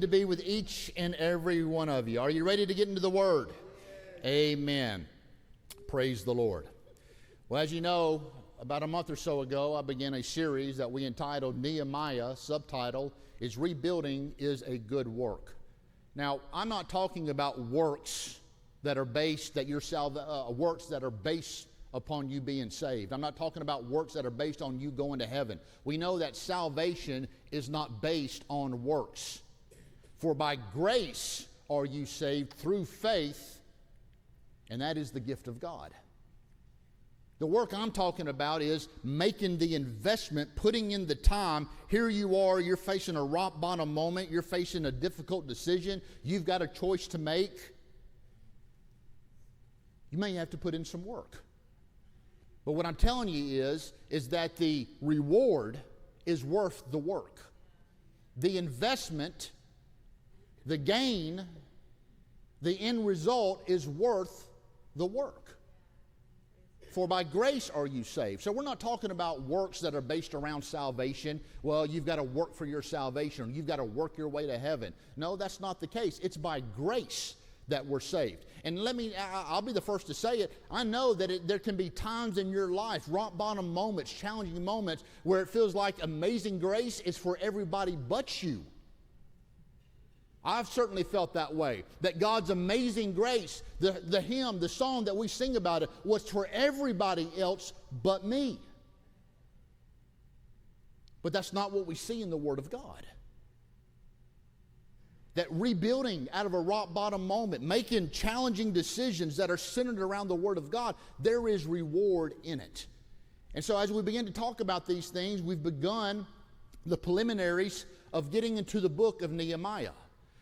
To be with each and every one of you. Are you ready to get into the Word? Amen. Praise the Lord. Well, as you know, about a month or so ago, I began a series that we entitled Nehemiah. Subtitle is Rebuilding is a Good Work. Now, I'm not talking about works that are based, works that are based upon you being saved. I'm not talking about works that are based on you going to heaven. We know that salvation is not based on works. For by grace are you saved through faith, and that is the gift of God. The work I'm talking about is making the investment, putting in the time. Here you are, you're facing a rock bottom moment, you're facing a difficult decision, you've got a choice to make. You may have to put in some work. But what I'm telling you is that the reward is worth the work. The investment, the gain, the end result is worth the work. For by grace are you saved. So we're not talking about works that are based around salvation. Well, you've got to work for your salvation. You've got to work your way to heaven. No, that's not the case. It's by grace that we're saved. And I'll be the first to say it. I know that there can be times in your life, rock bottom moments, challenging moments, where it feels like amazing grace is for everybody but you. I've certainly felt that way, that God's amazing grace, the hymn, the song that we sing about it, was for everybody else but me. But that's not what we see in the Word of God. That rebuilding out of a rock bottom moment, making challenging decisions that are centered around the Word of God, there is reward in it. And so as we begin to talk about these things, we've begun the preliminaries of getting into the book of Nehemiah.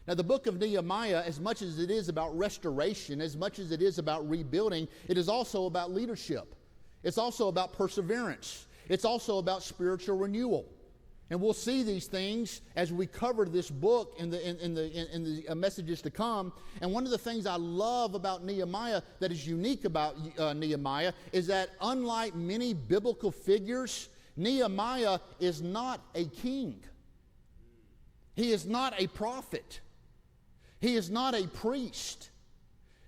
Now, the book of Nehemiah, as much as it is about restoration, as much as it is about rebuilding, it is also about leadership. It's also about perseverance. It's also about spiritual renewal. And we'll see these things as we cover this book in the messages to come. And one of the things I love about Nehemiah that is unique about Nehemiah is that unlike many biblical figures, Nehemiah is not a king. He is not a prophet. He is not a priest.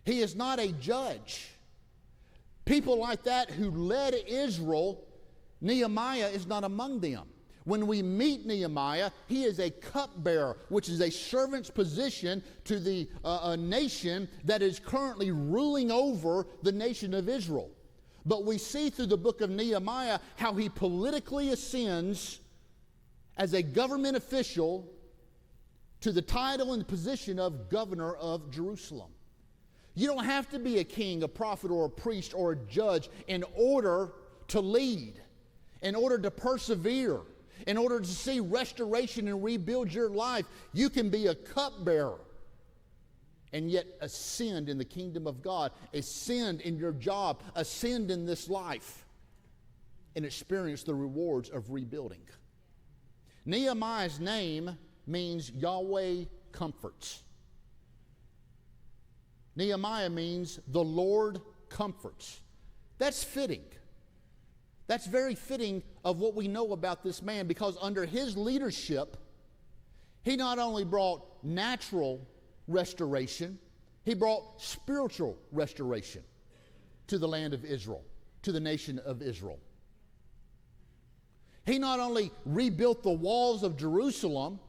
He is not a judge. People like that who led Israel, Nehemiah is not among them. When we meet Nehemiah, he is a cupbearer, which is a servant's position to the nation that is currently ruling over the nation of Israel. But we see through the book of Nehemiah how he politically ascends as a government official to the title and position of governor of Jerusalem. You don't have to be a king, a prophet, or a priest, or a judge in order to lead, in order to persevere, in order to see restoration and rebuild your life. You can be a cupbearer and yet ascend in the kingdom of God, ascend in your job, ascend in this life, and experience the rewards of rebuilding. Nehemiah's name means Yahweh comforts. Nehemiah means the Lord comforts. That's fitting. That's very fitting of what we know about this man, because under his leadership, he not only brought natural restoration, he brought spiritual restoration to the land of Israel, to the nation of Israel. He not only rebuilt the walls of Jerusalem,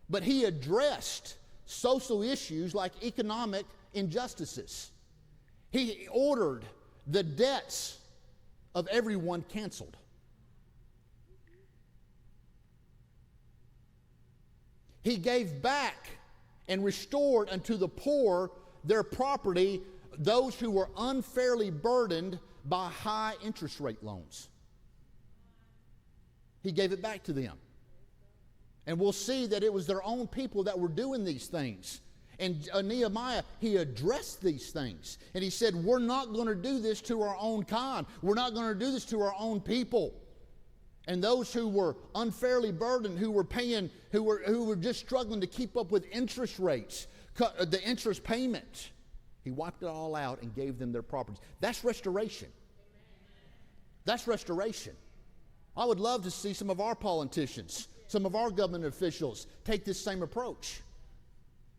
but he addressed social issues like economic injustices. He ordered the debts of everyone canceled. He gave back and restored unto the poor their property, those who were unfairly burdened by high interest rate loans. He gave it back to them. And we'll see that it was their own people that were doing these things. And Nehemiah, he addressed these things. And he said, we're not going to do this to our own kind. We're not going to do this to our own people. And those who were unfairly burdened, who were just struggling to keep up with interest rates, the interest payment, he wiped it all out and gave them their properties. That's restoration. That's restoration. I would love to see some of our politicians, some of our government officials take this same approach.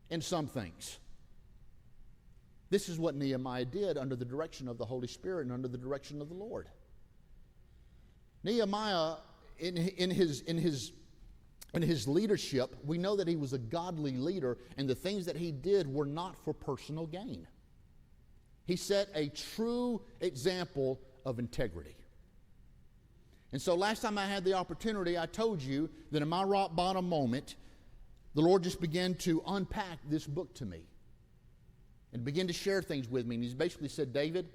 in some things. This is what Nehemiah did under the direction of the Holy Spirit and under the direction of the Lord. Nehemiah, in his leadership, we know that he was a godly leader, and the things that he did were not for personal gain. He set a true example of integrity. And so last time I had the opportunity, I told you that in my rock bottom moment, the Lord just began to unpack this book to me and begin to share things with me. And He's basically said, David,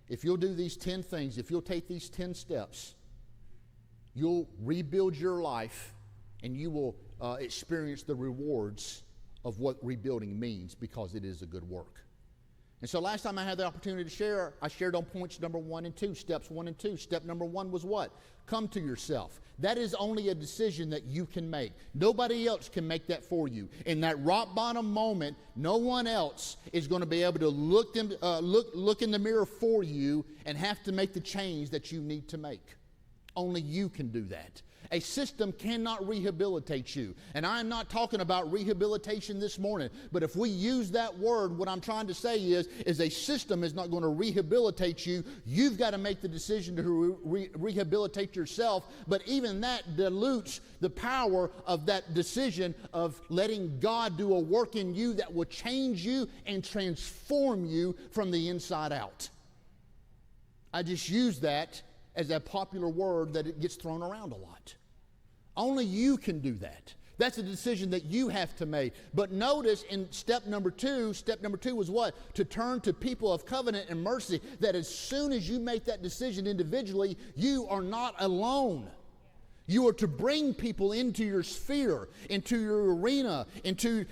if you'll do these 10 things, if you'll take these 10 steps, you'll rebuild your life and you will experience the rewards of what rebuilding means, because it is a good work. And so last time I had the opportunity to share, I shared on points number 1 and 2, steps 1 and 2. Step number 1 was what? Come to yourself. That is only a decision that you can make. Nobody else can make that for you. In that rock bottom moment, no one else is going to be able to look in the mirror for you and have to make the change that you need to make. Only you can do that. A system cannot rehabilitate you. And I'm not talking about rehabilitation this morning, but if we use that word, what I'm trying to say is a system is not going to rehabilitate you. You've got to make the decision to rehabilitate yourself, but even that dilutes the power of that decision of letting God do a work in you that will change you and transform you from the inside out. I just use that as a popular word that it gets thrown around a lot. Only you can do that. That's a decision that you have to make. But notice in step number 2 was what? To turn to people of covenant and mercy, that as soon as you make that decision individually, you are not alone. You are to bring people into your sphere, into your arena, into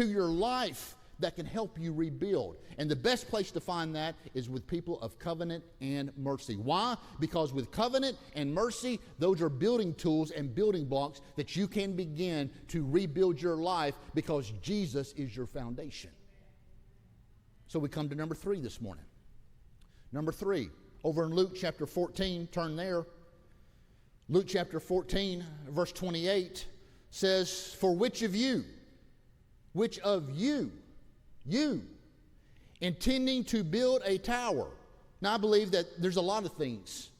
your life that can help you rebuild. And the best place to find that is with people of covenant and mercy. Why? Because with covenant and mercy, those are building tools and building blocks that you can begin to rebuild your life, because Jesus is your foundation. So we come to number 3 this morning. Number 3, over in Luke chapter 14, turn there. Luke chapter 14, verse 28 says, for which of you, intending to build a tower. Now, I believe that there's a lot of things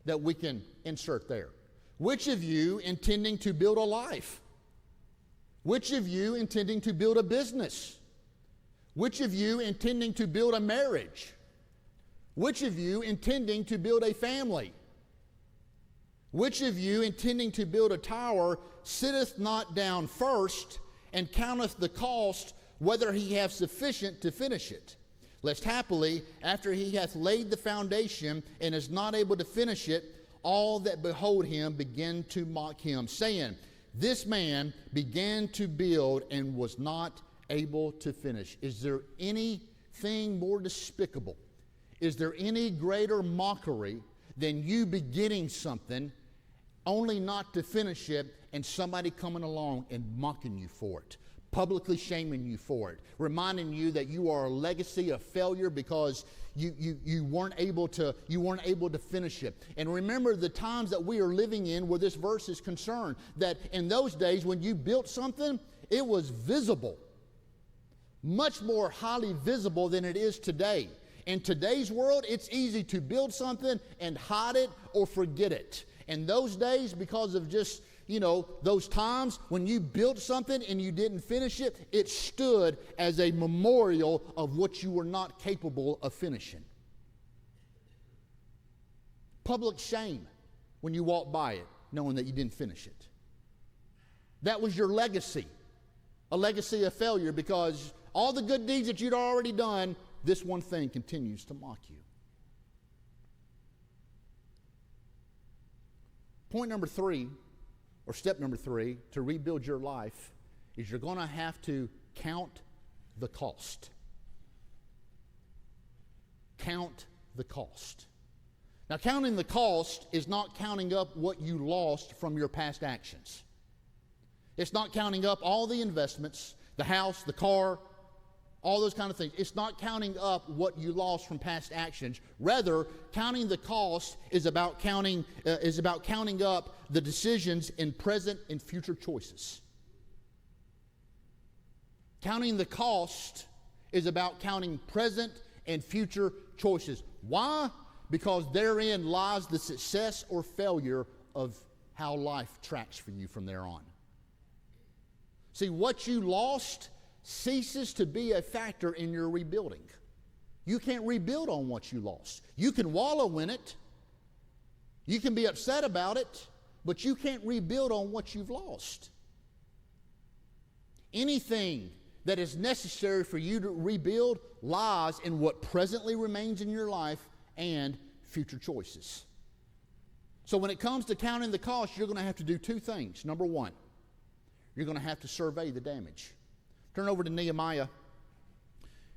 that we can insert there. Which of you intending to build a life? Which of you intending to build a business? Which of you intending to build a marriage? Which of you intending to build a family? Which of you intending to build a tower sitteth not down first and counteth the cost, whether he have sufficient to finish it? Lest happily, after he hath laid the foundation and is not able to finish it, all that behold him begin to mock him, saying, this man began to build and was not able to finish. Is there anything more despicable? Is there any greater mockery than you beginning something only not to finish it, and somebody coming along and mocking you for it, publicly shaming you for it, reminding you that you are a legacy of failure because you weren't able to finish it? And remember the times that we are living in where this verse is concerned, that in those days when you built something, it was visible, much more highly visible than it is today. In today's world, it's easy to build something and hide it or forget it. In those days, because of just, those times when you built something and you didn't finish it, it stood as a memorial of what you were not capable of finishing. Public shame when you walk by it, knowing that you didn't finish it. That was your legacy, a legacy of failure, because all the good deeds that you'd already done, this one thing continues to mock you. Point number 3, or step number 3, to rebuild your life is you're going to have to count the cost. Count the cost. Now, counting the cost is not counting up what you lost from your past actions. It's not counting up all the investments, the house, the car, all those kind of things. It's not counting up what you lost from past actions. Rather, counting the cost is about counting up the decisions in present and future choices. Counting the cost is about counting present and future choices. Why? Because therein lies the success or failure of how life tracks for you from there on. See, what you lost ceases to be a factor in your rebuilding. You can't rebuild on what you lost. You can wallow in it. You can be upset about it, but you can't rebuild on what you've lost. Anything that is necessary for you to rebuild lies in what presently remains in your life and future choices. So when it comes to counting the cost, you're going to have to do two things. Number one, you're going to have to survey the damage. Turn over to Nehemiah,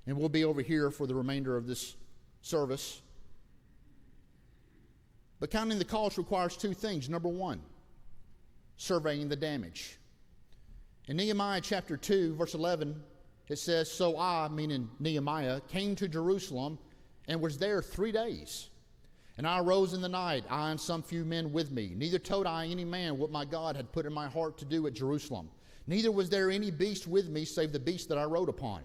and we'll be over here for the remainder of this service. But counting the cost requires two things. Number one, surveying the damage. In Nehemiah chapter 2, verse 11, it says, "So I," meaning Nehemiah, "came to Jerusalem and was there 3 days. And I arose in the night, I and some few men with me. Neither told I any man what my God had put in my heart to do at Jerusalem. Neither was there any beast with me save the beast that I rode upon.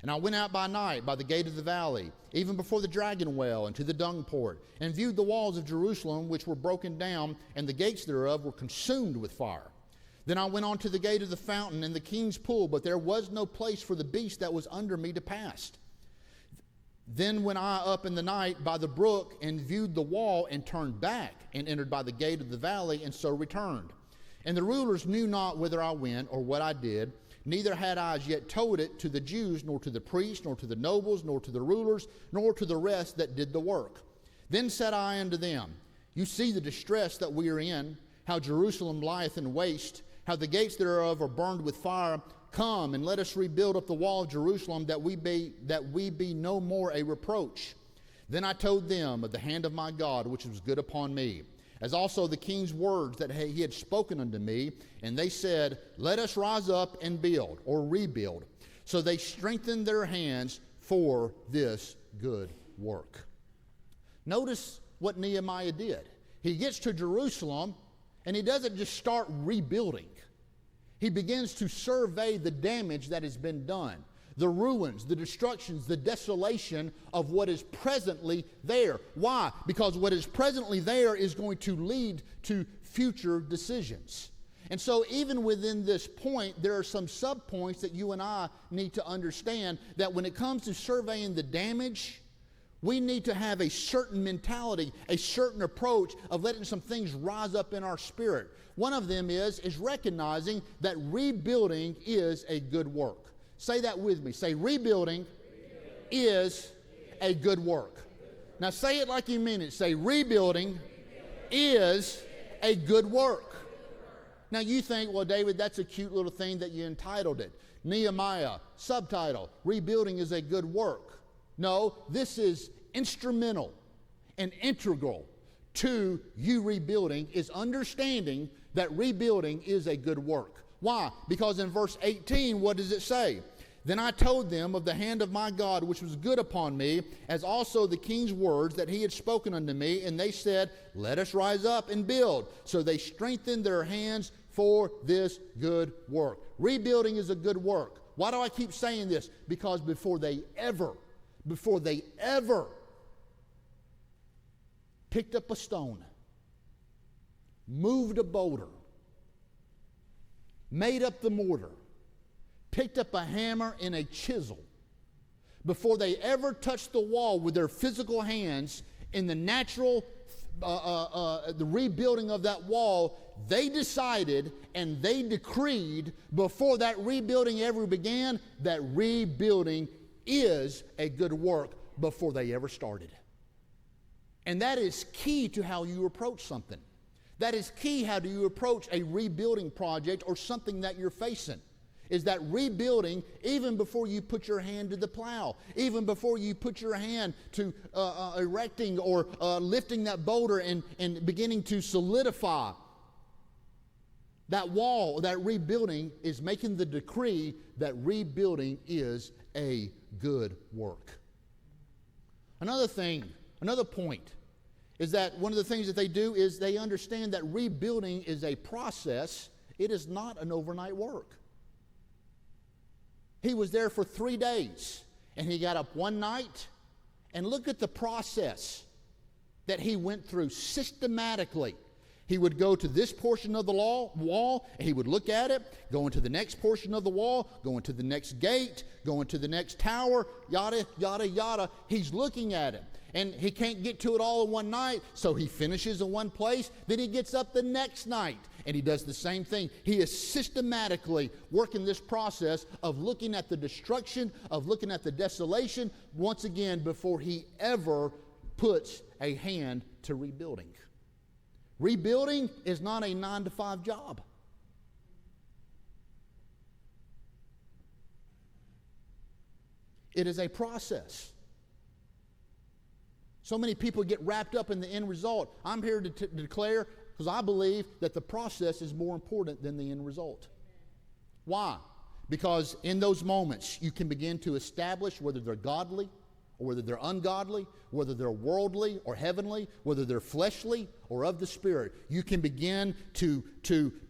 And I went out by night by the gate of the valley, even before the dragon well, and to the dung port, and viewed the walls of Jerusalem, which were broken down, and the gates thereof were consumed with fire. Then I went on to the gate of the fountain and the king's pool, but there was no place for the beast that was under me to pass. Then went I up in the night by the brook and viewed the wall and turned back and entered by the gate of the valley and so returned. And the rulers knew not whither I went or what I did, neither had I as yet told it to the Jews, nor to the priests, nor to the nobles, nor to the rulers, nor to the rest that did the work. Then said I unto them, You see the distress that we are in, how Jerusalem lieth in waste, how the gates thereof are burned with fire. Come and let us rebuild up the wall of Jerusalem, that we be no more a reproach. Then I told them of the hand of my God, which was good upon me, as also the king's words that he had spoken unto me. And they said, Let us rise up and build, or rebuild. So they strengthened their hands for this good work. Notice what Nehemiah did. He gets to Jerusalem, and he doesn't just start rebuilding. He begins to survey the damage that has been done, the ruins, the destructions, the desolation of what is presently there. Why? Because what is presently there is going to lead to future decisions. And so even within this point, there are some subpoints that you and I need to understand, that when it comes to surveying the damage, we need to have a certain mentality, a certain approach of letting some things rise up in our spirit. One of them is recognizing that rebuilding is a good work. Say that with me. Say, rebuilding is a good work. Now say it like you mean it. Say, rebuilding is a good work. Now you think, well, David, that's a cute little thing that you entitled it. Nehemiah, subtitle, rebuilding is a good work. No, this is instrumental and integral to you rebuilding, is understanding that rebuilding is a good work. Why? Because in verse 18, what does it say? Then I told them of the hand of my God, which was good upon me, as also the king's words that he had spoken unto me. And they said, Let us rise up and build. So they strengthened their hands for this good work. Rebuilding is a good work. Why do I keep saying this? Because before they ever picked up a stone, moved a boulder, made up the mortar, picked up a hammer and a chisel, before they ever touched the wall with their physical hands in the natural, the rebuilding of that wall, they decided and they decreed before that rebuilding ever began that rebuilding is a good work before they ever started. And that is key to how you approach something. That is key how do you approach a rebuilding project or something that you're facing. Is that rebuilding even before you put your hand to the plow, even before you put your hand to erecting or lifting that boulder and beginning to solidify that wall, that rebuilding is making the decree that rebuilding is a good work. Another point is that one of the things that they do is they understand that rebuilding is a process. It is not an overnight work. He was there for 3 days, and he got up one night, and look at the process that he went through systematically. He would go to this portion of the wall, and he would look at it, go into the next portion of the wall, go into the next gate, go into the next tower, yada, yada, yada. He's looking at it. And he can't get to it all in one night, so he finishes in one place. Then he gets up the next night, and he does the same thing. He is systematically working this process of looking at the destruction, of looking at the desolation, once again, before he ever puts a hand to rebuilding. Rebuilding is not a 9-to-5 job. It is a process. So many people get wrapped up in the end result. I'm here to declare, because I believe that the process is more important than the end result. Why? Because in those moments, you can begin to establish whether they're godly or whether they're ungodly, whether they're worldly or heavenly, whether they're fleshly or of the Spirit. You can begin to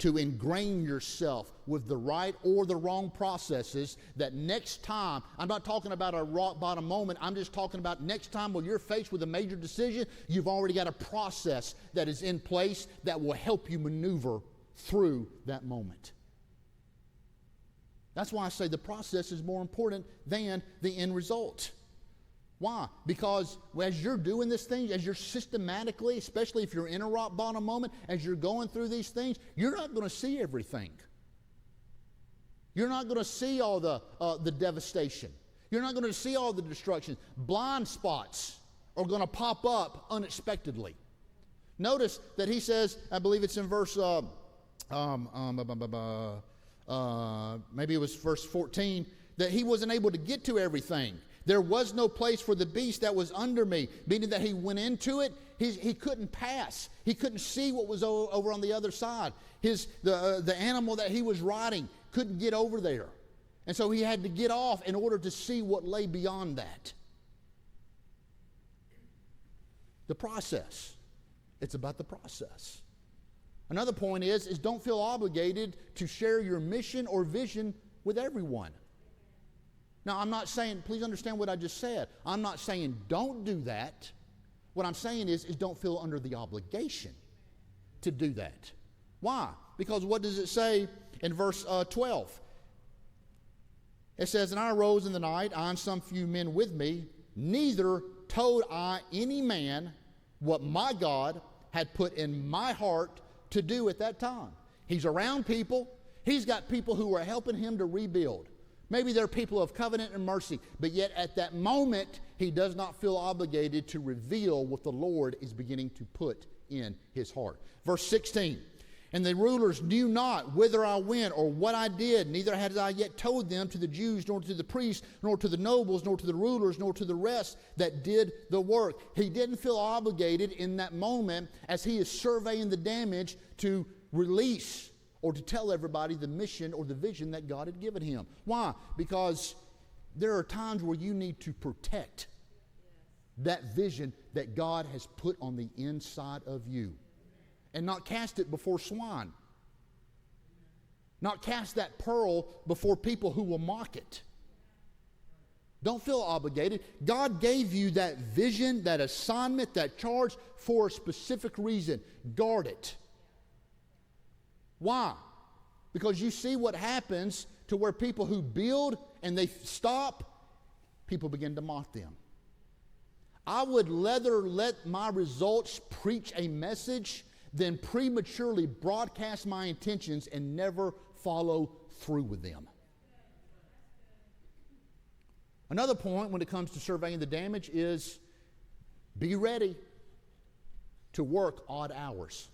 ingrain yourself with the right or the wrong processes that next time, I'm not talking about a rock bottom moment, I'm just talking about next time when you're faced with a major decision, you've already got a process that is in place that will help you maneuver through that moment. That's why I say the process is more important than the end result. Why? Because as you're doing this thing, as you're systematically, especially if you're in a rock bottom moment, as you're going through these things, you're not going to see everything. You're not going to see all the devastation. You're not going to see all the destruction. Blind spots are going to pop up unexpectedly. Notice that he says, I believe it's in verse, maybe it was verse 14, that he wasn't able to get to everything. There was no place for the beast that was under me, meaning that he went into it, he couldn't pass. He couldn't see what was over on the other side. The animal that he was riding couldn't get over there. And so he had to get off in order to see what lay beyond that. The process. It's about the process. Another point is don't feel obligated to share your mission or vision with everyone. Now, I'm not saying, please understand what I just said. I'm not saying don't do that. What I'm saying is don't feel under the obligation to do that. Why? Because what does it say in verse 12? It says, and I arose in the night, I and some few men with me, neither told I any man what my God had put in my heart to do at that time. He's around people. He's got people who are helping him to rebuild. Maybe they're people of covenant and mercy, but yet at that moment, he does not feel obligated to reveal what the Lord is beginning to put in his heart. Verse 16, and the rulers knew not whither I went or what I did, neither had I yet told them to the Jews, nor to the priests, nor to the nobles, nor to the rulers, nor to the rest that did the work. He didn't feel obligated in that moment as he is surveying the damage to release or to tell everybody the mission or the vision that God had given him. Why? Because there are times where you need to protect that vision that God has put on the inside of you and not cast it before swine. Not cast that pearl before people who will mock it. Don't feel obligated. God gave you that vision, that assignment, that charge for a specific reason. Guard it. Why? Because you see what happens to where people who build and they stop, people begin to mock them. I would rather let my results preach a message than prematurely broadcast my intentions and never follow through with them. Another point when it comes to surveying the damage is be ready to work odd hours.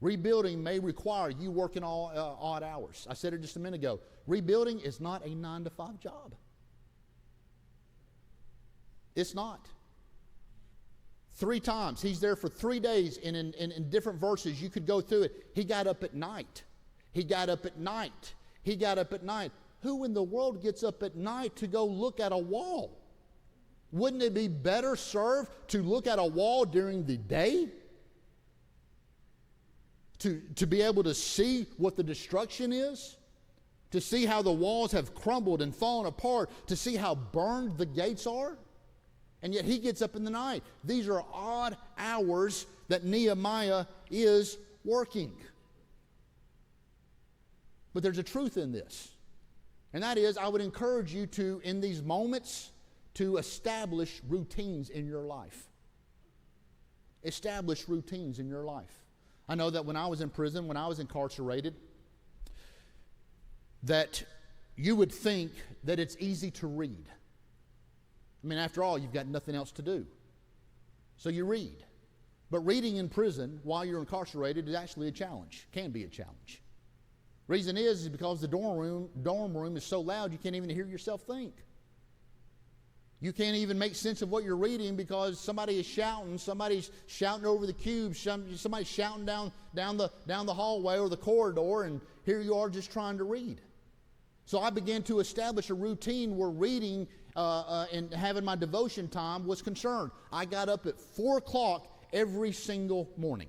Rebuilding may require you working all odd hours. I said it just a minute ago. Rebuilding is not a 9-to-5 job. It's not. 3 times. He's there for 3 days, and in different verses you could go through it. He got up at night. He got up at night. He got up at night. Who in the world gets up at night to go look at a wall? Wouldn't it be better served to look at a wall during the day? To be able to see what the destruction is? to see how the walls have crumbled and fallen apart, to see how burned the gates are. And yet he gets up in the night. These are odd hours that Nehemiah is working. But there's a truth in this. And that is, I would encourage you to, in these moments, to establish routines in your life. Establish routines in your life. I know that when I was in prison, when I was incarcerated, that you would think that it's easy to read. I mean, after all, you've got nothing else to do. So you read. But reading in prison while you're incarcerated is actually a challenge, can be a challenge. Reason is because the dorm room is so loud you can't even hear yourself think. You can't even make sense of what you're reading because somebody is shouting, somebody's shouting over the cubes, somebody's shouting down the hallway or the corridor, and here you are just trying to read. So I began to establish a routine where reading and having my devotion time was concerned. I got up at 4 o'clock every single morning.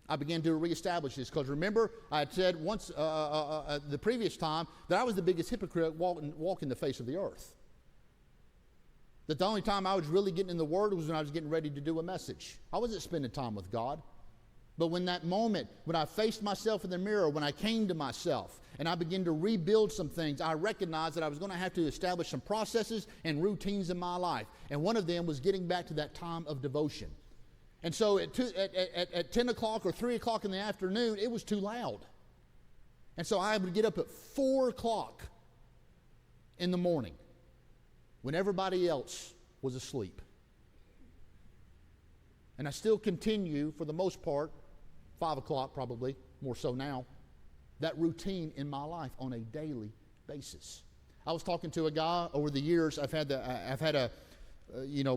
I began to reestablish this because remember, I had said once the previous time that I was the biggest hypocrite walking the face of the earth. That the only time I was really getting in the Word was when I was getting ready to do a message. I wasn't spending time with God. But when that moment, when I faced myself in the mirror, when I came to myself, and I began to rebuild some things, I recognized that I was going to have to establish some processes and routines in my life. And one of them was getting back to that time of devotion. And so at 10 o'clock or 3 o'clock in the afternoon, it was too loud. And so I would get up at 4 o'clock in the morning when everybody else was asleep. And I still continue, for the most part, 5 o'clock probably, more so now, that routine in my life on a daily basis. I was talking to a guy over the years. I've had a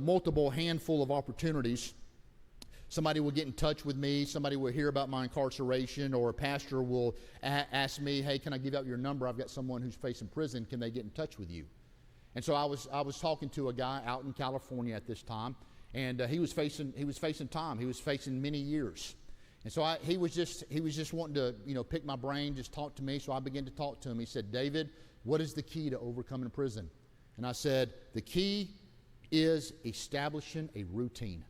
multiple handful of opportunities. Somebody will get in touch with me. Somebody will hear about my incarceration, or a pastor will ask me, "Hey, can I give out your number? I've got someone who's facing prison. Can they get in touch with you?" And so I was talking to a guy out in California at this time, and he was facing time. He was facing many years. And so he was just wanting to pick my brain, just talk to me. So I began to talk to him. He said, "David, what is the key to overcoming prison?" And I said, "The key is establishing a routine."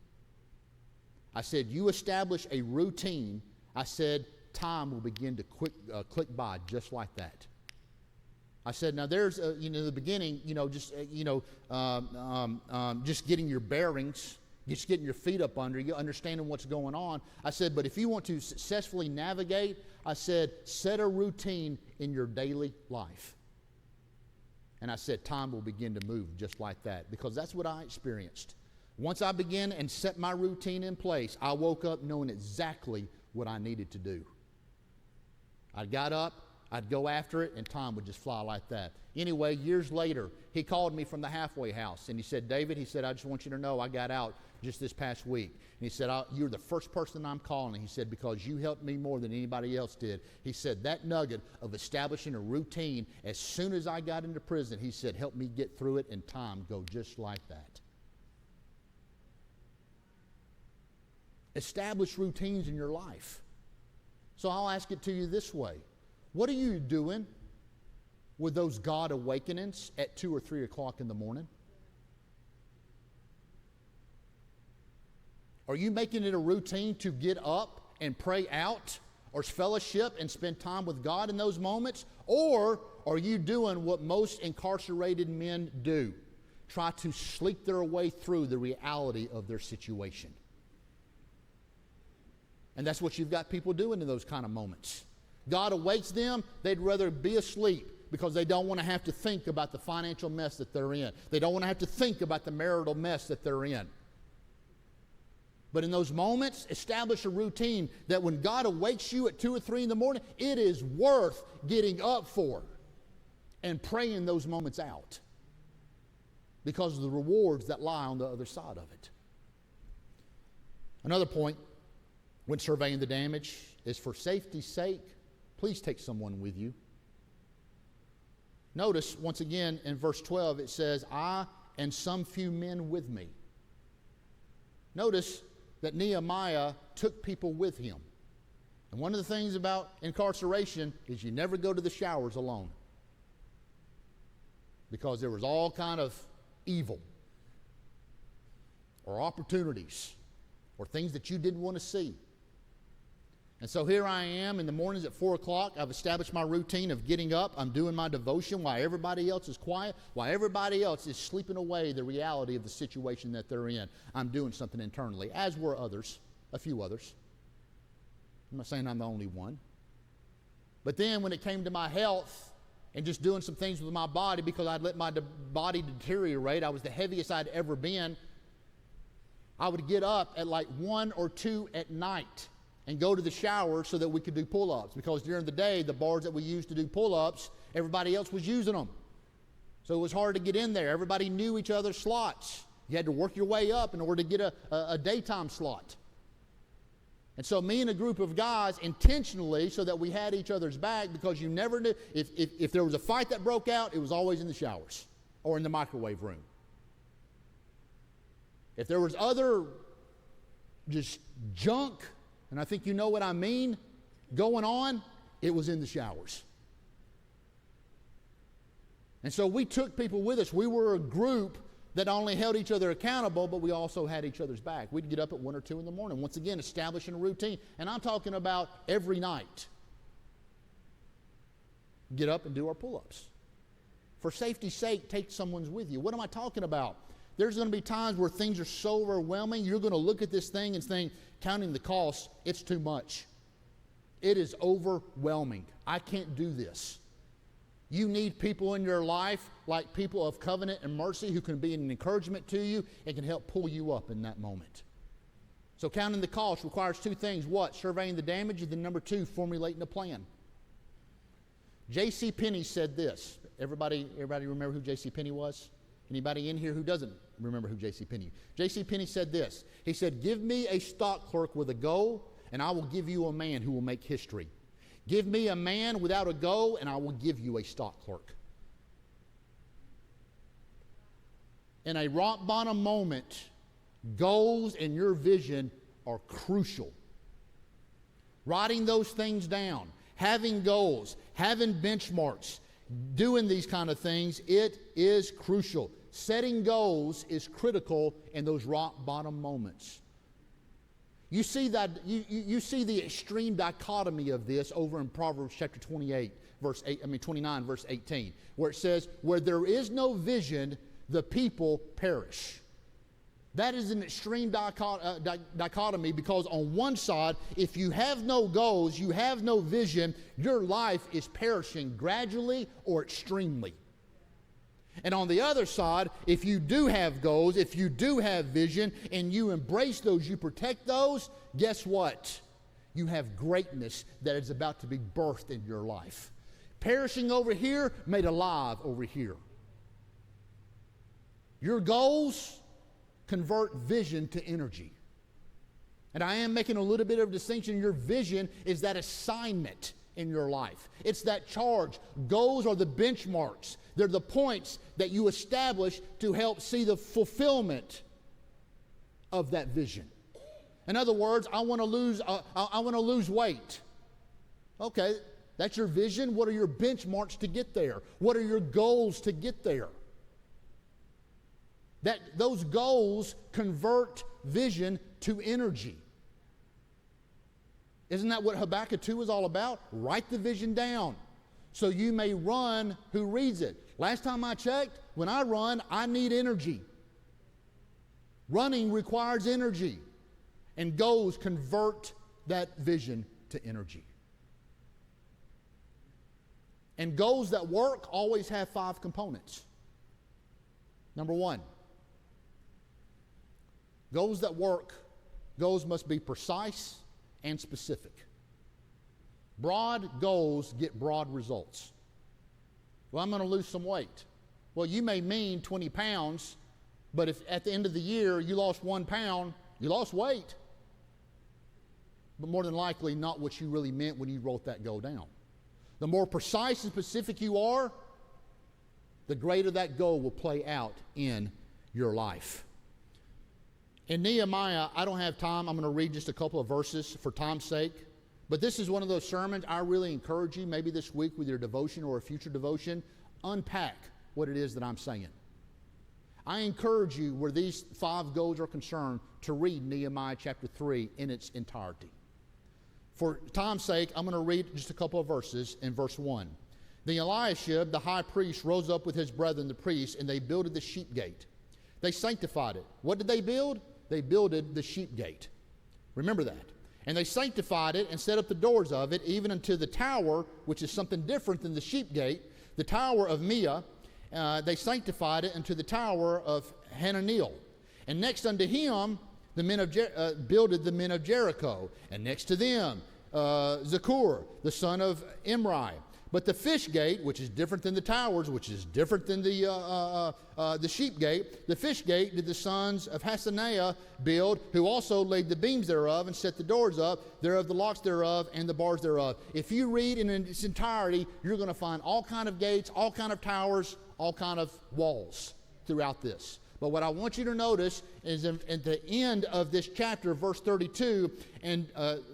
I said, "You establish a routine," I said, "time will begin to click by just like that." I said, "Now there's, the beginning, just getting your bearings, just getting your feet up under you, understanding what's going on." I said, "But if you want to successfully navigate," I said, "set a routine in your daily life." And I said, time will begin to move just like that, because that's what I experienced. Once I began and set my routine in place, I woke up knowing exactly what I needed to do. I got up, I'd go after it, and time would just fly like that. Anyway, years later, he called me from the halfway house, and he said, "David," he said, "I just want you to know I got out just this past week." And he said, "You're the first person I'm calling." He said, "Because you helped me more than anybody else did." He said, "That nugget of establishing a routine as soon as I got into prison," he said, "helped me get through it, and time go just like that." Establish routines in your life. So I'll ask it to you this way. What are you doing with those God awakenings at 2 or 3 o'clock in the morning? Are you making it a routine to get up and pray out or fellowship and spend time with God in those moments? Or are you doing what most incarcerated men do? Try to sleep their way through the reality of their situation. And that's what you've got people doing in those kind of moments. God awakes them, they'd rather be asleep because they don't want to have to think about the financial mess that they're in. They don't want to have to think about the marital mess that they're in. But in those moments, establish a routine that when God awakes you at 2 or 3 in the morning, it is worth getting up for and praying those moments out because of the rewards that lie on the other side of it. Another point when surveying the damage is, for safety's sake, please take someone with you. Notice, once again, in verse 12, it says, "I and some few men with me." Notice that Nehemiah took people with him. And one of the things about incarceration is you never go to the showers alone, because there was all kind of evil or opportunities or things that you didn't want to see. And so here I am in the mornings at 4 o'clock. I've established my routine of getting up. I'm doing my devotion while everybody else is quiet, while everybody else is sleeping away the reality of the situation that they're in. I'm doing something internally, as were others, a few others. I'm not saying I'm the only one. But then when it came to my health and just doing some things with my body, because I'd let my body deteriorate, I was the heaviest I'd ever been, I would get up at like 1 or 2 at night and go to the shower so that we could do pull-ups, because during the day, the bars that we used to do pull-ups, everybody else was using them. So it was hard to get in there. Everybody knew each other's slots. You had to work your way up in order to get a daytime slot. And so me and a group of guys intentionally, so that we had each other's back, because you never knew, if there was a fight that broke out, it was always in the showers or in the microwave room. If there was other just junk, and I think you know what I mean, going on, it was in the showers. And so we took people with us. We were a group that not only held each other accountable, but we also had each other's back. We'd get up at 1 or 2 in the morning, once again, establishing a routine. And I'm talking about every night. Get up and do our pull-ups. For safety's sake, take someone's with you. What am I talking about? There's going to be times where things are so overwhelming, you're going to look at this thing and think, counting the costs, it's too much. It is overwhelming. I can't do this. You need people in your life, like people of covenant and mercy, who can be an encouragement to you and can help pull you up in that moment. So counting the cost requires 2 things. What? Surveying the damage, and then number 2, formulating a plan. J.C. Penney said this. Everybody remember who J.C. Penney was? Anybody in here who doesn't remember who J.C. Penney? J.C. Penney said this. He said, "Give me a stock clerk with a goal, and I will give you a man who will make history. Give me a man without a goal, and I will give you a stock clerk." In a rock bottom moment, goals and your vision are crucial. Writing those things down, having goals, having benchmarks, doing these kind of things, it is crucial. Setting goals is critical in those rock bottom moments. You see that you see the extreme dichotomy of this over in Proverbs chapter 29 verse 18, where it says, "Where there is no vision, the people perish." That is an extreme dichotomy, because on one side, if you have no goals, you have no vision, your life is perishing gradually or extremely. And on the other side, if you do have goals, if you do have vision, and you embrace those, you protect those, guess what? You have greatness that is about to be birthed in your life. Perishing over here, made alive over here. Your goals convert vision to energy. And I am making a little bit of a distinction. Your vision is that assignment in your life. It's that charge. Goals are the benchmarks. They're the points that you establish to help see the fulfillment of that vision. In other words, I want to lose weight. Okay, that's your vision. What are your benchmarks to get there? What are your goals to get there? Those goals convert vision to energy. Isn't that what Habakkuk 2 is all about? Write the vision down so you may run who reads it. Last time I checked, when I run, I need energy. Running requires energy, and goals convert that vision to energy. And goals that work always have 5 components. Number 1, goals that work, goals must be precise and specific. Broad goals get broad results. Well, I'm going to lose some weight. Well, you may mean 20 pounds, but if at the end of the year you lost 1 pound, you lost weight. But more than likely not what you really meant when you wrote that goal down. The more precise and specific you are, the greater that goal will play out in your life. In Nehemiah, I don't have time. I'm going to read just a couple of verses for time's sake. But this is one of those sermons I really encourage you, maybe this week with your devotion or a future devotion, unpack what it is that I'm saying. I encourage you, where these 5 goals are concerned, to read Nehemiah chapter 3 in its entirety. For time's sake, I'm going to read just a couple of verses in verse 1. Then Eliashib, the high priest, rose up with his brethren, the priests, and they builded the sheep gate. They sanctified it. What did they build? They builded the sheep gate. Remember that. And they sanctified it and set up the doors of it, even unto the tower, which is something different than the sheep gate, the tower of Meah. They sanctified it unto the tower of Hananiel. And next unto him, the men of builded the men of Jericho. And next to them, Zakur, the son of Imri. But the fish gate, which is different than the towers, which is different than the sheep gate, the fish gate did the sons of Hasaniah build, who also laid the beams thereof and set the doors up, thereof the locks thereof and the bars thereof. If you read in its entirety, you're going to find all kind of gates, all kind of towers, all kind of walls throughout this. But what I want you to notice is at the end of this chapter, verse 32, and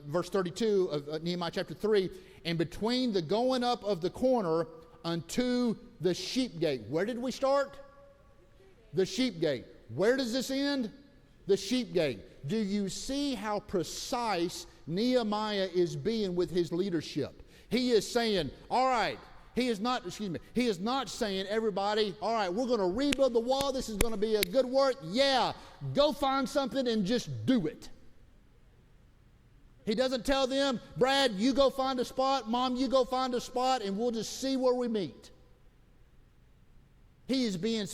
verse 32 of Nehemiah chapter 3, and between the going up of the corner unto the sheep gate. Where did we start? The sheep gate. Where does this end? The sheep gate. Do you see how precise Nehemiah is being with his leadership? He is saying, all right, he is not saying, everybody, all right, we're going to rebuild the wall. This is going to be a good work. Yeah, go find something and just do it. He doesn't tell them, Brad, you go find a spot. Mom, you go find a spot, and we'll just see where we meet. He is being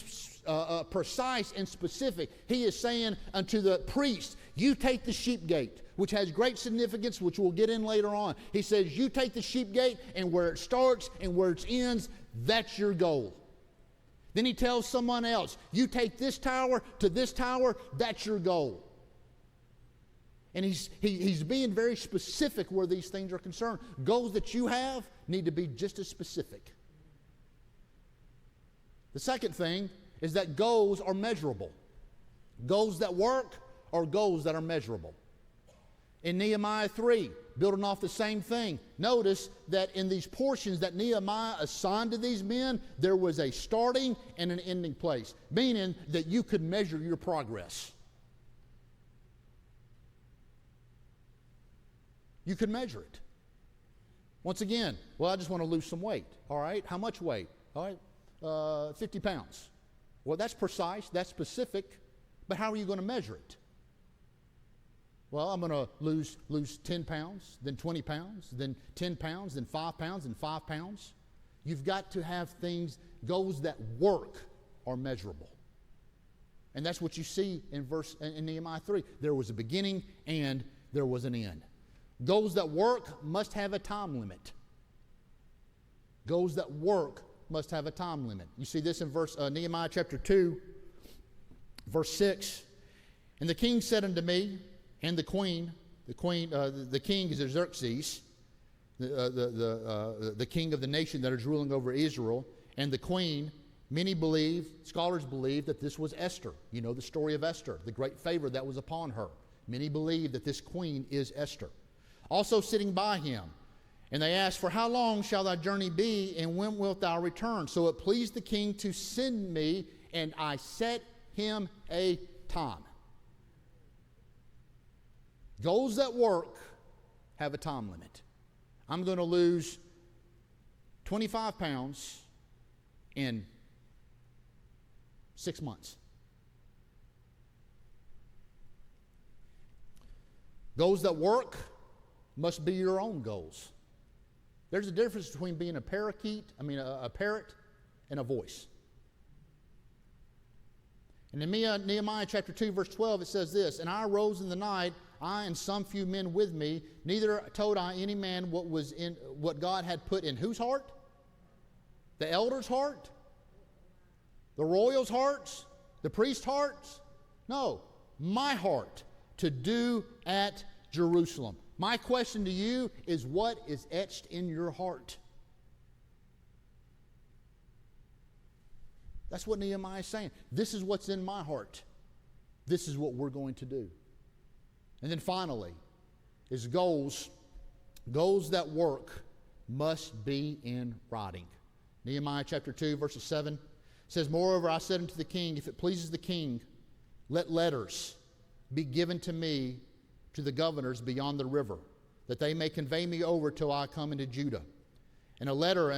precise and specific. He is saying unto the priest, you take the sheep gate, which has great significance, which we'll get in later on. He says, you take the sheep gate, and where it starts and where it ends, that's your goal. Then he tells someone else, you take this tower to this tower, that's your goal. And he's being very specific where these things are concerned. Goals that you have need to be just as specific. The second thing is that goals are measurable. Goals that work are goals that are measurable. In Nehemiah 3, building off the same thing, notice that in these portions that Nehemiah assigned to these men, there was a starting and an ending place, meaning that you could measure your progress. You can measure it. Once again, well, I just want to lose some weight. All right, how much weight? All right, 50 pounds. Well, that's precise, that's specific, but how are you going to measure it? Well, I'm going to lose 10 pounds, then 20 pounds, then 10 pounds, then 5 pounds, then 5 pounds. You've got to have goals that work are measurable. And that's what you see in Nehemiah 3. There was a beginning and there was an end. Goals that work must have a time limit. Goals that work must have a time limit. You see this in Nehemiah chapter 2, verse 6. And the king said unto me, and the king is Xerxes, the king of the nation that is ruling over Israel, and the queen, scholars believe that this was Esther. You know the story of Esther, the great favor that was upon her. Many believe that this queen is Esther. Also sitting by him. And they asked, for how long shall thy journey be, and when wilt thou return? So it pleased the king to send me, and I set him a time. Goals that work have a time limit. I'm going to lose 25 pounds in 6 months. Goals that work must be your own goals. There's a difference between being a parrot and a voice. In Nehemiah chapter 2, verse 12, it says this, and I arose in the night, I and some few men with me, neither told I any man what God had put in whose heart? The elders' heart? The royals' hearts? The priests' hearts? No, my heart to do at Jerusalem. My question to you is, what is etched in your heart? That's what Nehemiah is saying. This is what's in my heart. This is what we're going to do. And then finally, his goals Goals that work must be in writing. Nehemiah chapter 2, verses 7 says, Moreover, I said unto the king, if it pleases the king, let letters be given to me to the governors beyond the river, that they may convey me over till I come into Judah. And a letter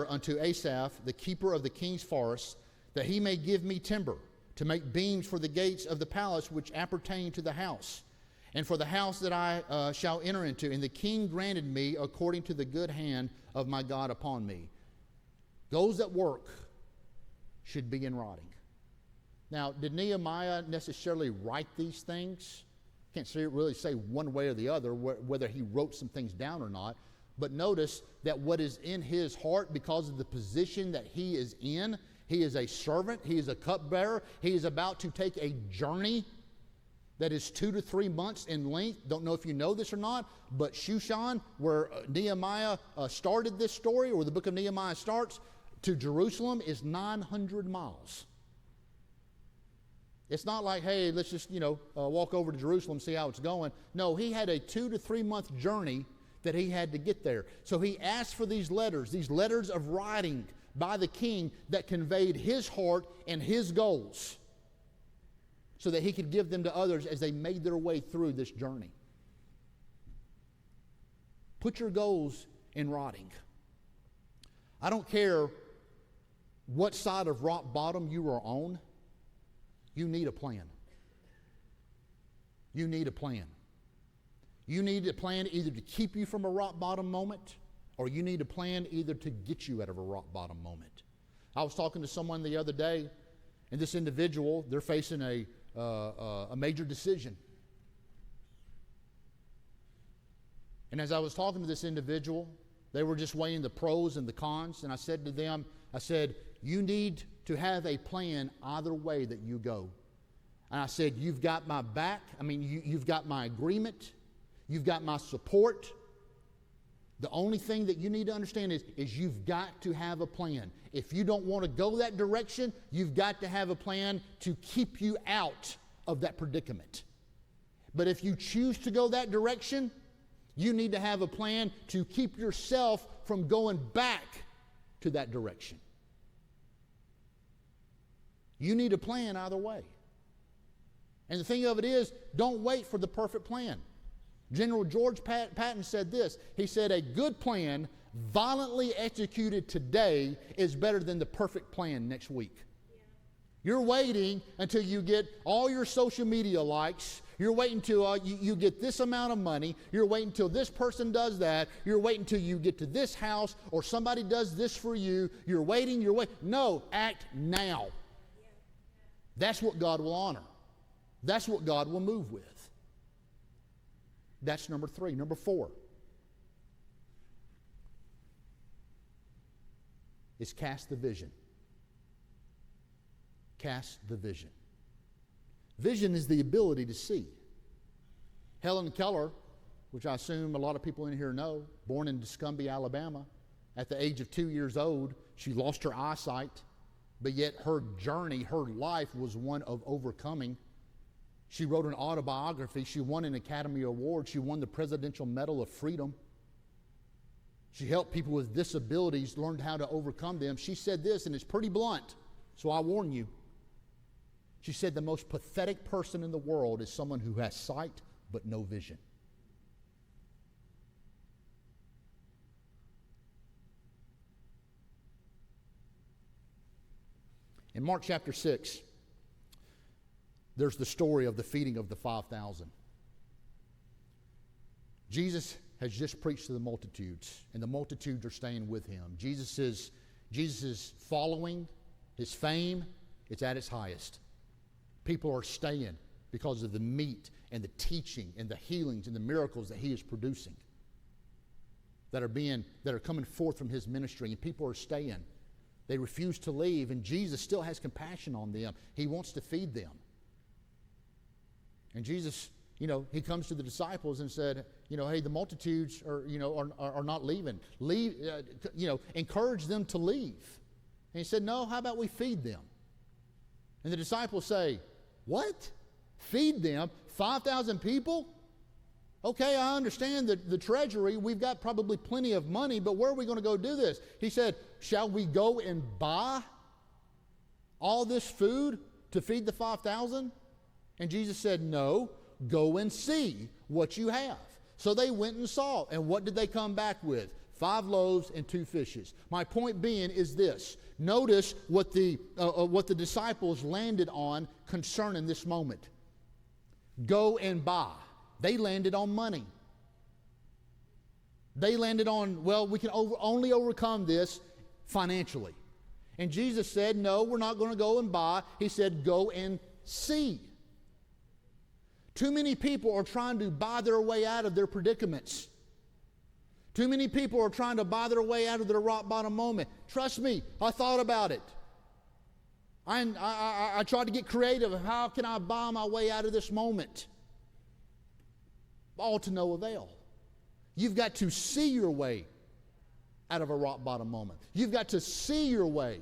unto Asaph, the keeper of the king's forest, that he may give me timber to make beams for the gates of the palace which appertain to the house, and for the house that I shall enter into. And the king granted me according to the good hand of my God upon me. Those that work should be in writing. Now, did Nehemiah necessarily write these things? Can't really say one way or the other whether he wrote some things down or not. But notice that what is in his heart, because of the position that he is in, he is a servant, he is a cupbearer, he is about to take a journey that is 2 to 3 months in length. Don't know if you know this or not, but Shushan, where Nehemiah started this story, or the book of Nehemiah starts, to Jerusalem is 900 miles. It's not like, hey, let's just, walk over to Jerusalem, see how it's going. No, he had a 2 to 3 month journey that he had to get there. So he asked for these letters of writing by the king that conveyed his heart and his goals, so that he could give them to others as they made their way through this journey. Put your goals in writing. I don't care what side of rock bottom you are on, you need a plan. You need a plan. You need a plan either to keep you from a rock bottom moment, or you need a plan either to get you out of a rock bottom moment. I was talking to someone the other day, and this individual, they're facing a major decision. And as I was talking to this individual, they were just weighing the pros and the cons, and I said to them, you need to have a plan either way that you go. And I said, you've got my back. You've got my agreement. You've got my support. The only thing that you need to understand is you've got to have a plan. If you don't want to go that direction, you've got to have a plan to keep you out of that predicament. But if you choose to go that direction, you need to have a plan to keep yourself from going back to that direction. You need a plan either way. And the thing of it is, don't wait for the perfect plan. General George Patton said this. He said, a good plan violently executed today is better than the perfect plan next week. Yeah. You're waiting until you get all your social media likes. You're waiting until you get this amount of money. You're waiting until this person does that. You're waiting until you get to this house or somebody does this for you. You're waiting. No, act now. That's what God will honor. That's what God will move with. That's number 3. Number 4 is cast the vision. Cast the vision. Vision is the ability to see. Helen Keller, which I assume a lot of people in here know, born in Tuscumbia, Alabama, at the age of 2 years old, she lost her eyesight, but yet her journey, her life was one of overcoming. She wrote an autobiography. She won an Academy Award. She won the Presidential Medal of Freedom. She helped people with disabilities learn how to overcome them. She said this, and it's pretty blunt, so I warn you. She said the most pathetic person in the world is someone who has sight but no vision. In Mark chapter 6, there's the story of the feeding of the 5,000. Jesus has just preached to the multitudes, and the multitudes are staying with him. Jesus' following, his fame, it's at its highest. People are staying because of the meat and the teaching and the healings and the miracles that he is producing that are coming forth from his ministry, and people are staying. They refuse to leave, and Jesus still has compassion on them. He wants to feed them. And Jesus, he comes to the disciples and said, hey, the multitudes are not leaving. Encourage them to leave. And he said, no, how about we feed them? And the disciples say, what? Feed them? 5,000 people? Okay, I understand the treasury. We've got probably plenty of money, but where are we going to go do this? He said, shall we go and buy all this food to feed the 5,000? And Jesus said, no, go and see what you have. So they went and saw. And what did they come back with? 5 loaves and 2 fishes. My point being is this. Notice what the disciples landed on concerning this moment. Go and buy. They landed on money. They landed on, well, we can only overcome this financially. And Jesus said, no, we're not going to go and buy. He said, go and see. Too many people are trying to buy their way out of their predicaments. Too many people are trying to buy their way out of their rock bottom moment. Trust me, I thought about it. I tried to get creative. How can I buy my way out of this moment? All to no avail. You've got to see your way out of a rock bottom moment. You've got to see your way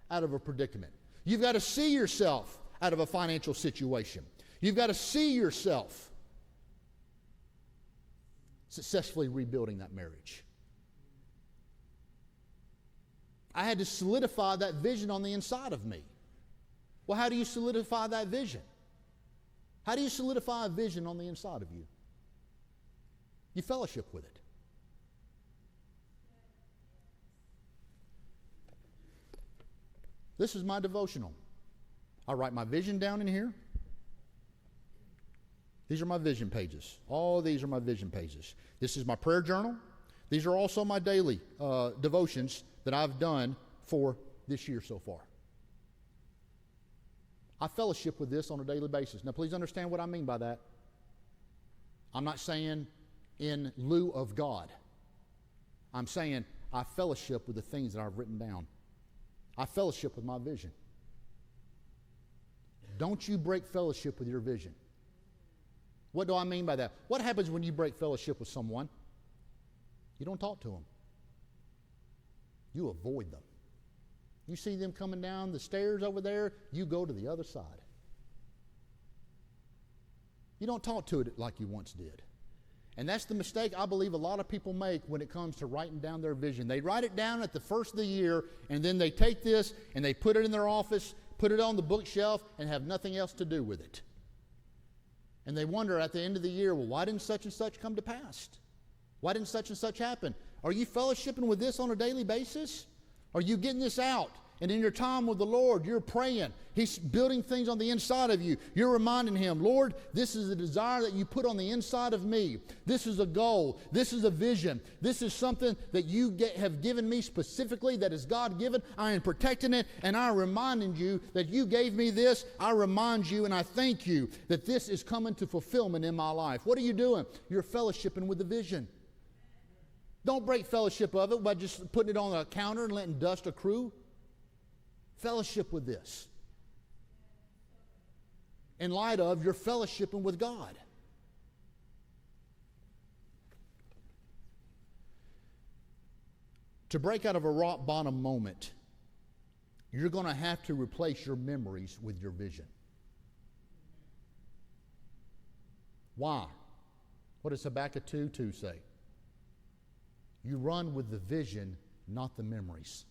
out of a predicament. You've got to see yourself out of a financial situation. You've got to see yourself successfully rebuilding that marriage. I had to solidify that vision on the inside of me. Well, how do you solidify that vision? How do you solidify a vision on the inside of you? You fellowship with it. This is my devotional. I write my vision down in here. These are my vision pages. All these are my vision pages. This is my prayer journal. These are also my daily devotions that I've done for this year so far. I fellowship with this on a daily basis. Now, please understand what I mean by that. I'm not saying in lieu of God. I'm saying I fellowship with the things that I've written down. I fellowship with my vision. Don't you break fellowship with your vision. What do I mean by that? What happens when you break fellowship with someone? You don't talk to them. You avoid them. You see them coming down the stairs over there, you go to the other side. You don't talk to it like you once did. And that's the mistake I believe a lot of people make when it comes to writing down their vision. They write it down at the first of the year, and then they take this and they put it in their office, put it on the bookshelf, and have nothing else to do with it. And they wonder at the end of the year, well, why didn't such and such come to pass? Why didn't such and such happen? Are you fellowshipping with this on a daily basis? Are you getting this out? And in your time with the Lord, you're praying. He's building things on the inside of you. You're reminding Him, Lord, this is a desire that you put on the inside of me. This is a goal. This is a vision. This is something that you have given me specifically that is God-given. I am protecting it, and I'm reminding you that you gave me this. I remind you, and I thank you that this is coming to fulfillment in my life. What are you doing? You're fellowshipping with the vision. Don't break fellowship of it by just putting it on a counter and letting dust accrue. Fellowship with this. In light of your fellowshipping with God. To break out of a rock bottom moment, you're going to have to replace your memories with your vision. Why? What does Habakkuk 2:2 say? You run with the vision, not the memories.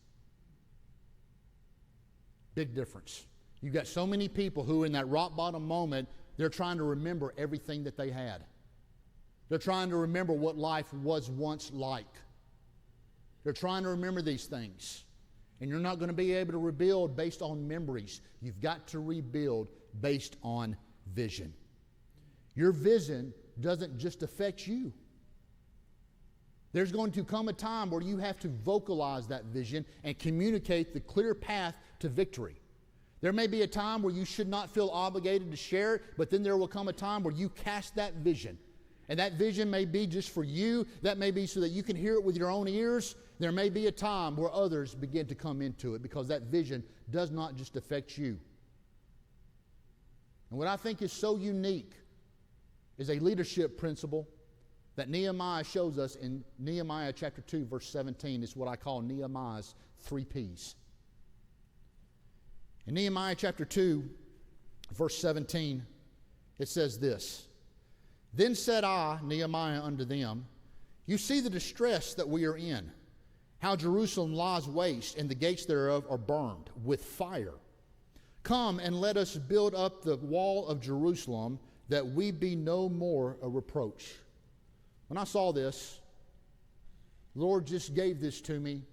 Big difference. You've got so many people who in that rock bottom moment, they're trying to remember everything that they had. They're trying to remember what life was once like. They're trying to remember these things. And you're not going to be able to rebuild based on memories. You've got to rebuild based on vision. Your vision doesn't just affect you. There's going to come a time where you have to vocalize that vision and communicate the clear path to victory. There may be a time where you should not feel obligated to share it, but then there will come a time where you cast that vision. And that vision may be just for you. That may be so that you can hear it with your own ears. There may be a time where others begin to come into it because that vision does not just affect you. And what I think is so unique is a leadership principle that Nehemiah shows us in Nehemiah chapter 2, verse 17. Is what I call Nehemiah's 3 Ps. In Nehemiah chapter 2, verse 17, it says this: Then said I, Nehemiah, unto them, You see the distress that we are in, how Jerusalem lies waste, and the gates thereof are burned with fire. Come and let us build up the wall of Jerusalem, that we be no more a reproach. When I saw this, the Lord just gave this to me.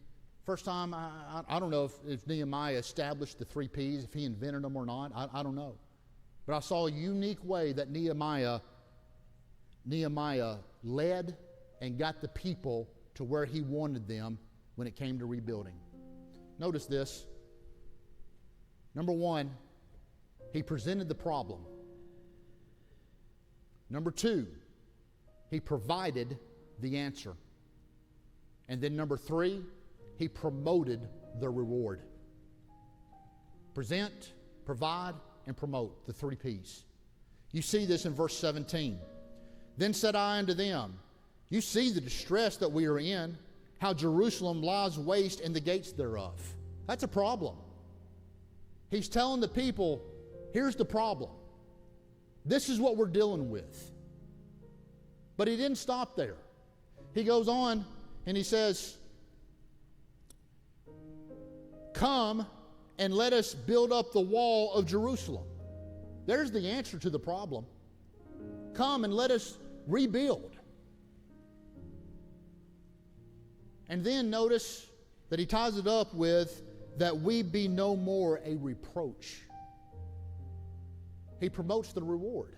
First time, I don't know if Nehemiah established the 3 Ps, if he invented them or not. I don't know. But I saw a unique way that Nehemiah led and got the people to where he wanted them when it came to rebuilding. Notice this. Number 1, he presented the problem. Number 2, he provided the answer. And then number 3, he promoted the reward. Present, provide, and promote, the 3 Ps. You see this in verse 17. Then said I unto them, You see the distress that we are in, how Jerusalem lies waste and the gates thereof. That's a problem. He's telling the people, here's the problem. This is what we're dealing with. But he didn't stop there. He goes on and he says, Come and let us build up the wall of Jerusalem. There's the answer to the problem. Come and let us rebuild. And then notice that he ties it up with that we be no more a reproach. He promotes the reward.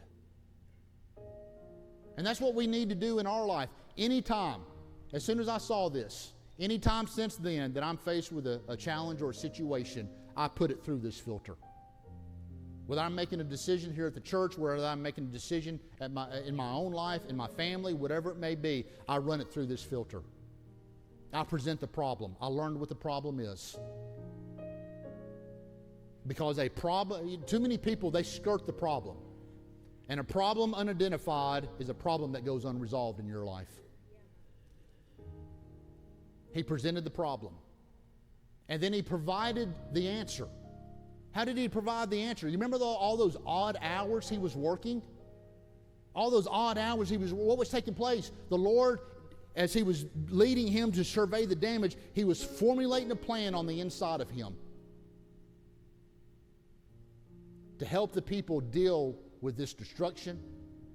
And that's what we need to do in our life. Anytime, as soon as I saw this, anytime since then that I'm faced with a challenge or a situation, I put it through this filter. Whether I'm making a decision here at the church, whether I'm making a decision in my own life, in my family, whatever it may be, I run it through this filter. I present the problem. I learned what the problem is. Because too many people, they skirt the problem. And a problem unidentified is a problem that goes unresolved in your life. He presented the problem. And then he provided the answer. How did he provide the answer? You remember all those odd hours he was working? All those odd hours what was taking place? The Lord, as he was leading him to survey the damage, he was formulating a plan on the inside of him to help the people deal with this destruction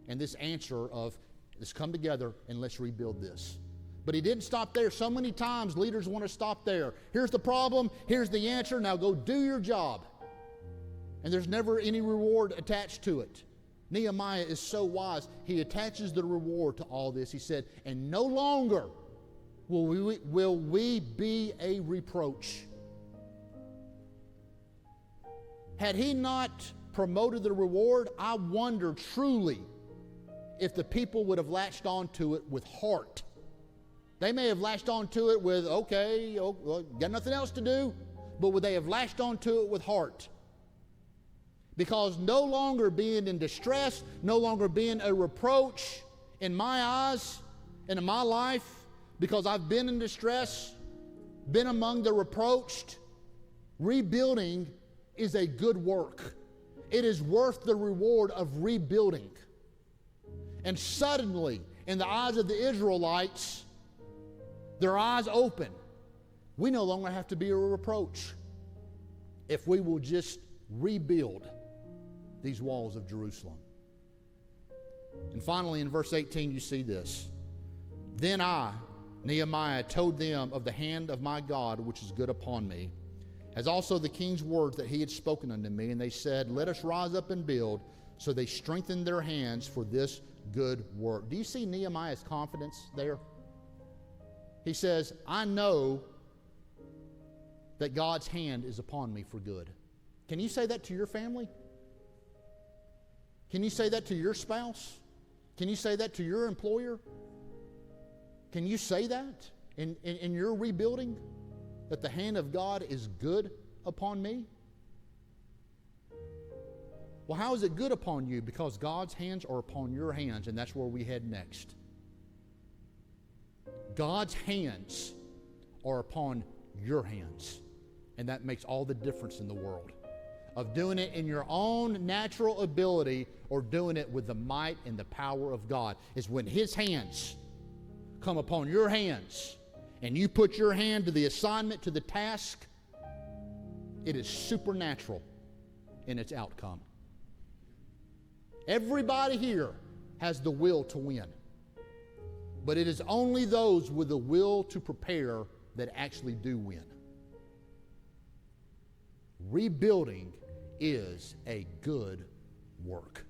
and this answer of, let's come together and let's rebuild this. But he didn't stop there. So many times leaders want to stop there. Here's the problem, here's the answer, now go do your job. And there's never any reward attached to it. Nehemiah is so wise. He attaches the reward to all this. He said, and no longer will we be a reproach. Had he not promoted the reward, I wonder truly if the people would have latched onto it with heart. They may have latched onto it with, got nothing else to do, but would they have latched onto it with heart? Because no longer being in distress, no longer being a reproach in my eyes and in my life, because I've been in distress, been among the reproached, rebuilding is a good work. It is worth the reward of rebuilding. And suddenly, in the eyes of the Israelites, their eyes open. We no longer have to be a reproach if we will just rebuild these walls of Jerusalem. And finally, in verse 18, you see this. Then I, Nehemiah, told them of the hand of my God, which is good upon me, as also the king's words that he had spoken unto me. And they said, Let us rise up and build. So they strengthened their hands for this good work. Do you see Nehemiah's confidence there? He says, I know that God's hand is upon me for good. Can you say that to your family? Can you say that to your spouse? Can you say that to your employer? Can you say that in your rebuilding? That the hand of God is good upon me? Well, how is it good upon you? Because God's hands are upon your hands, and that's where we head next. God's hands are upon your hands, and that makes all the difference in the world. of doing it in your own natural ability or doing it with the might and the power of God is when His hands come upon your hands and you put your hand to the assignment, to the task. It is supernatural in its outcome. Everybody here has the will to win, but it is only those with the will to prepare that actually do win. Rebuilding is a good work.